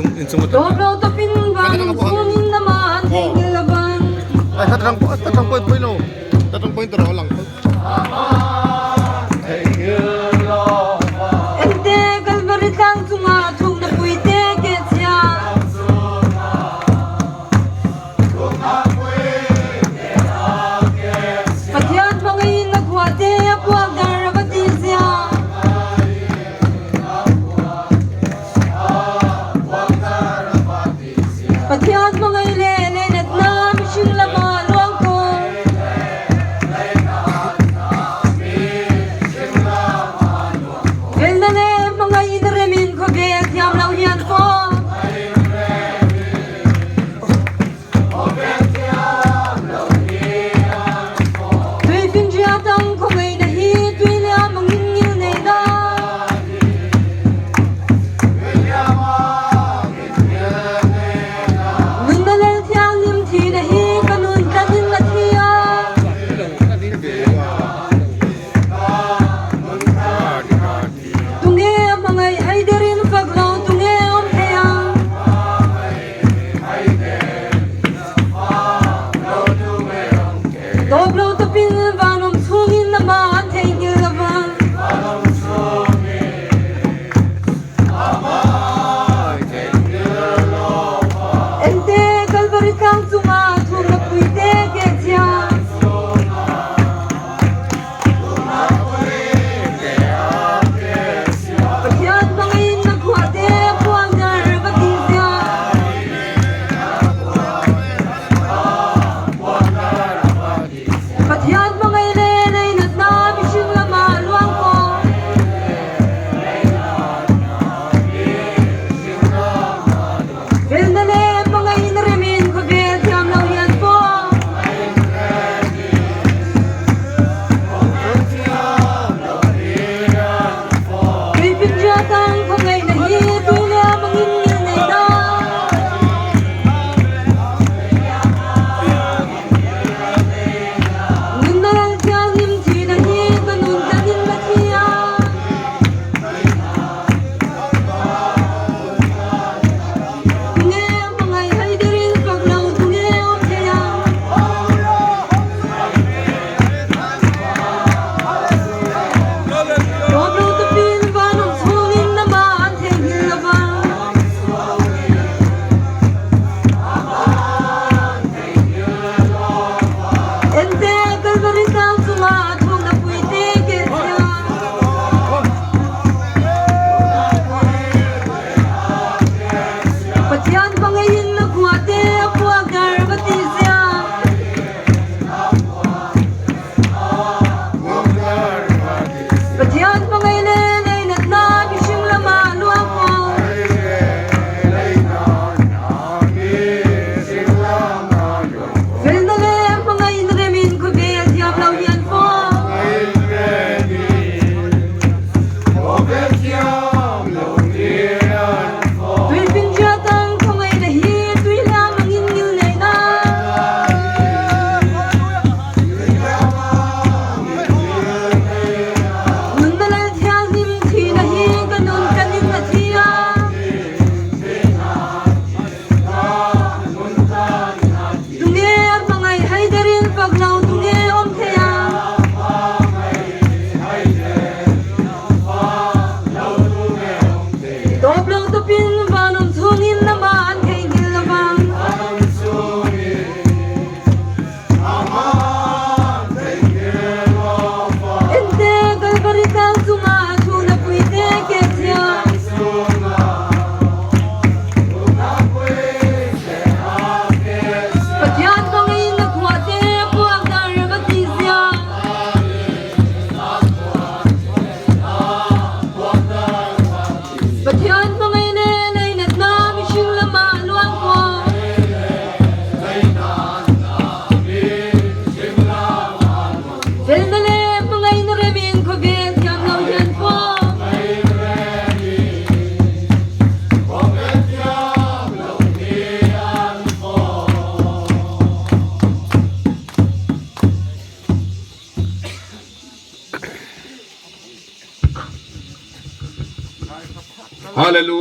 insumot. Dobro to pinban, sunin naman, tingil laban. Ay, tatlong point po yun. Tatlong point raw lang. Ente kalbaritang sumatung na puwite kesya. Patiat mangin nagwate apuag darabatisya. Patiat mga ilene net na mising laman wang ko.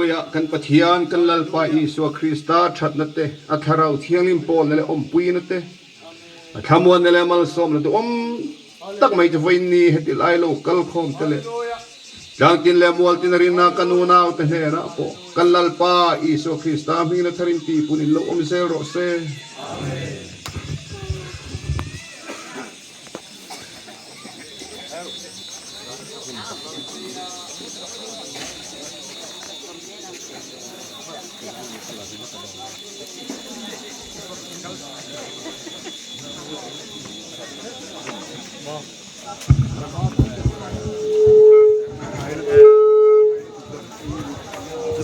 Hallelujah. Kan pathian kan lalpa Isu Krista that nate atharau thiang lim pol nele pui nate. Thamuan nele mal som nate tak mai te voin ni hetil ai lo kal khom tele. Jangkin le mual tinarin na kanuna o tenera po. Kan lalpa Isu Krista hingin atharin ti punin lo zero se.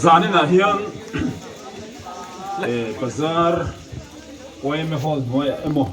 Zanina hian bazar poem hol noya emo